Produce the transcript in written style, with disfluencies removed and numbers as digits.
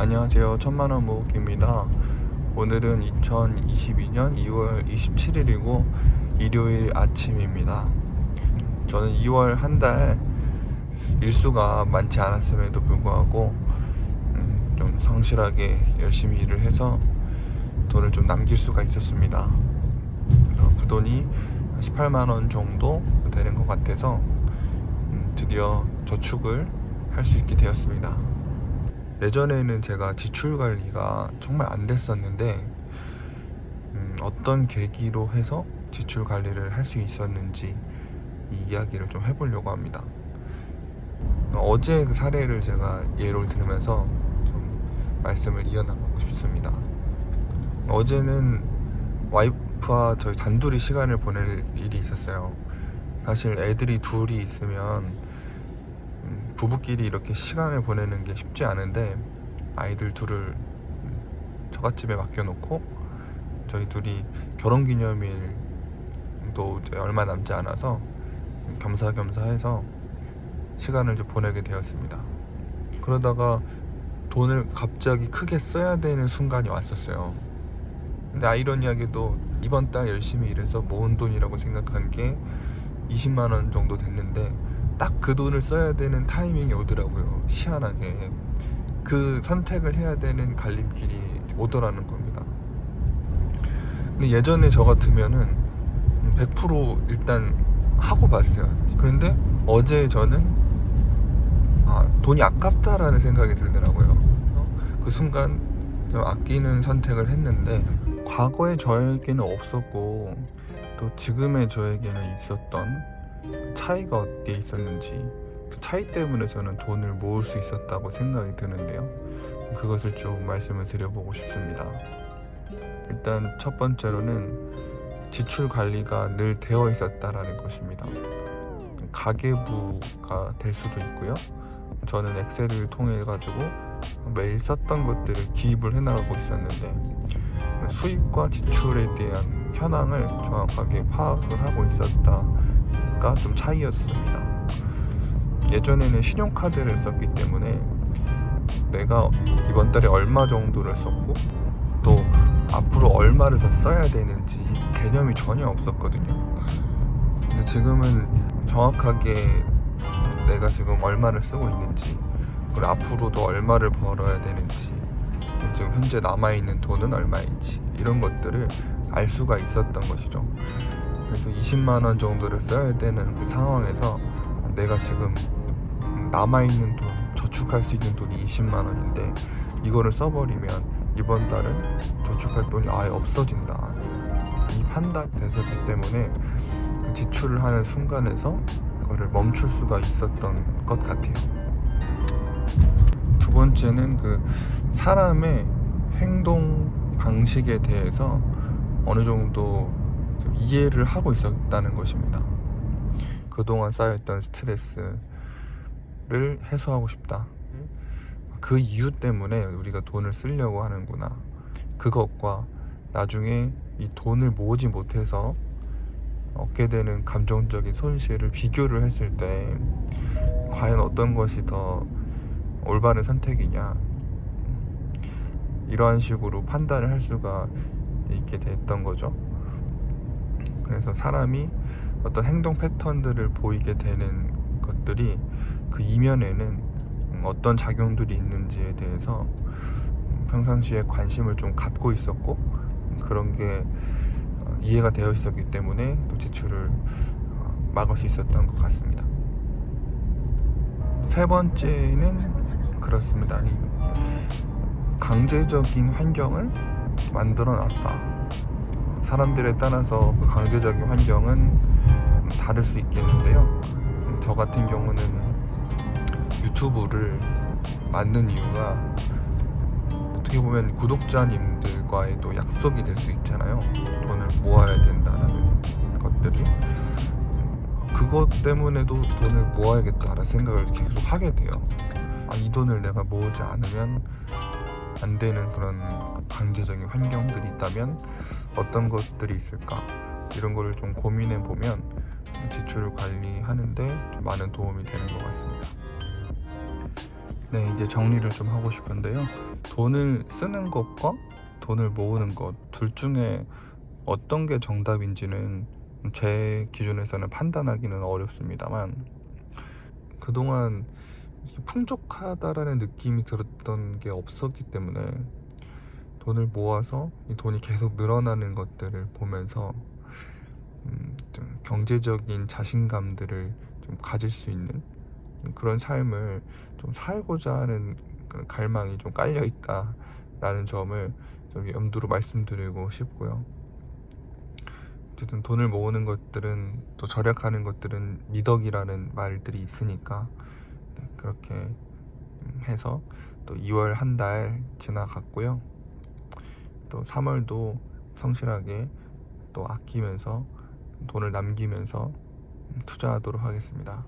안녕하세요. 천만원 모으기입니다. 오늘은 2022년 2월 27일이고 일요일 아침입니다. 저는 2월 한 달 일수가 많지 않았음에도 불구하고 좀 성실하게 열심히 일을 해서 돈을 좀 남길 수가 있었습니다. 그래서 그 돈이 18만원 정도 되는 것 같아서 드디어 저축을 할 수 있게 되었습니다. 예전에는 제가 지출 관리가 정말 안 됐었는데 어떤 계기로 해서 지출 관리를 할 수 있었는지 이 이야기를 좀 해보려고 합니다. 어제 그 사례를 제가 예로 들으면서 좀 말씀을 이어나가고 싶습니다. 어제는 와이프와 저희 단둘이 시간을 보낼 일이 있었어요. 사실 애들이 둘이 있으면 부부끼리 이렇게 시간을 보내는 게 쉽지 않은데 아이들 둘을 처갓집에 맡겨놓고 저희 둘이 결혼기념일도 이제 얼마 남지 않아서 겸사겸사 해서 시간을 좀 보내게 되었습니다. 그러다가 돈을 갑자기 크게 써야 되는 순간이 왔었어요. 근데 아이러니하게도 이번 달 열심히 일해서 모은 돈이라고 생각한 게 20만원 정도 됐는데 딱 그 돈을 써야 되는 타이밍이 오더라고요. 희한하게 그 선택을 해야 되는 갈림길이 오더라는 겁니다. 근데 예전에 저 같으면은 100% 일단 하고 봤어요. 그런데 어제 저는 돈이 아깝다라는 생각이 들더라고요. 그 순간 좀 아끼는 선택을 했는데 과거의 저에게는 없었고 또 지금의 저에게는 있었던 차이가 어디에 있었는지 그 차이 때문에 저는 돈을 모을 수 있었다고 생각이 드는데요. 그것을 좀 말씀을 드려보고 싶습니다. 일단 첫 번째로는 지출 관리가 늘 되어 있었다라는 것입니다. 가계부가 될 수도 있고요. 저는 엑셀을 통해 가지고 매일 썼던 것들을 기입을 해나가고 있었는데 수입과 지출에 대한 현황을 정확하게 파악을 하고 있었다가 좀 차이였습니다. 예전에는 신용카드를 썼기 때문에 내가 이번 달에 얼마 정도를 썼고 또 앞으로 얼마를 더 써야 되는지 개념이 전혀 없었거든요. 근데 지금은 정확하게 내가 지금 얼마를 쓰고 있는지 그리고 앞으로도 얼마를 벌어야 되는지 지금 현재 남아있는 돈은 얼마인지 이런 것들을 알 수가 있었던 것이죠. 그래서 20만원 정도를 써야 되는 그 상황에서 내가 지금 남아있는 돈, 저축할 수 있는 돈이 20만원인데 이거를 써버리면 이번 달은 저축할 돈이 아예 없어진다. 이 판단이 됐었기 때문에 지출을 하는 순간에서 그거를 멈출 수가 있었던 것 같아요. 두 번째는 그 사람의 행동 방식에 대해서 어느 정도 이해를 하고 있었다는 것입니다. 그동안 쌓였던 스트레스를 해소하고 싶다. 그 이유 때문에 우리가 돈을 쓰려고 하는구나. 그것과 나중에 이 돈을 모으지 못해서 얻게 되는 감정적인 손실을 비교를 했을 때 과연 어떤 것이 더 올바른 선택이냐, 이러한 식으로 판단을 할 수가 있게 됐던 거죠. 그래서 사람이 어떤 행동 패턴들을 보이게 되는 것들이 그 이면에는 어떤 작용들이 있는지에 대해서 평상시에 관심을 좀 갖고 있었고 그런 게 이해가 되어 있었기 때문에 또 지출을 막을 수 있었던 것 같습니다. 세 번째는 그렇습니다. 이 강제적인 환경을 만들어 놨다. 사람들에 따라서 그 강제적인 환경은 다를 수 있겠는데요. 저 같은 경우는 유튜브를 만든 이유가 어떻게 보면 구독자님들과의도 약속이 될 수 있잖아요. 돈을 모아야 된다는 것들이 그것 때문에도 돈을 모아야겠다라는 생각을 계속 하게 돼요. 이 돈을 내가 모으지 않으면 안 되는 그런 강제적인 환경들이 있다면 어떤 것들이 있을까, 이런 거를 좀 고민해 보면 지출을 관리하는데 좀 많은 도움이 되는 것 같습니다. 네, 이제 정리를 좀 하고 싶은데요. 돈을 쓰는 것과 돈을 모으는 것 둘 중에 어떤 게 정답인지는 제 기준에서는 판단하기는 어렵습니다만, 그동안 이게 풍족하다라는 느낌이 들었던 게 없었기 때문에 돈을 모아서 이 돈이 계속 늘어나는 것들을 보면서 좀 경제적인 자신감들을 좀 가질 수 있는 그런 삶을 좀 살고자 하는 그런 갈망이 좀 깔려 있다라는 점을 좀 염두로 말씀드리고 싶고요. 어쨌든 돈을 모으는 것들은, 또 절약하는 것들은 미덕이라는 말들이 있으니까, 네, 그렇게 해서 또 2월 한 달 지나갔고요. 또 3월도 성실하게 또 아끼면서 돈을 남기면서 투자하도록 하겠습니다.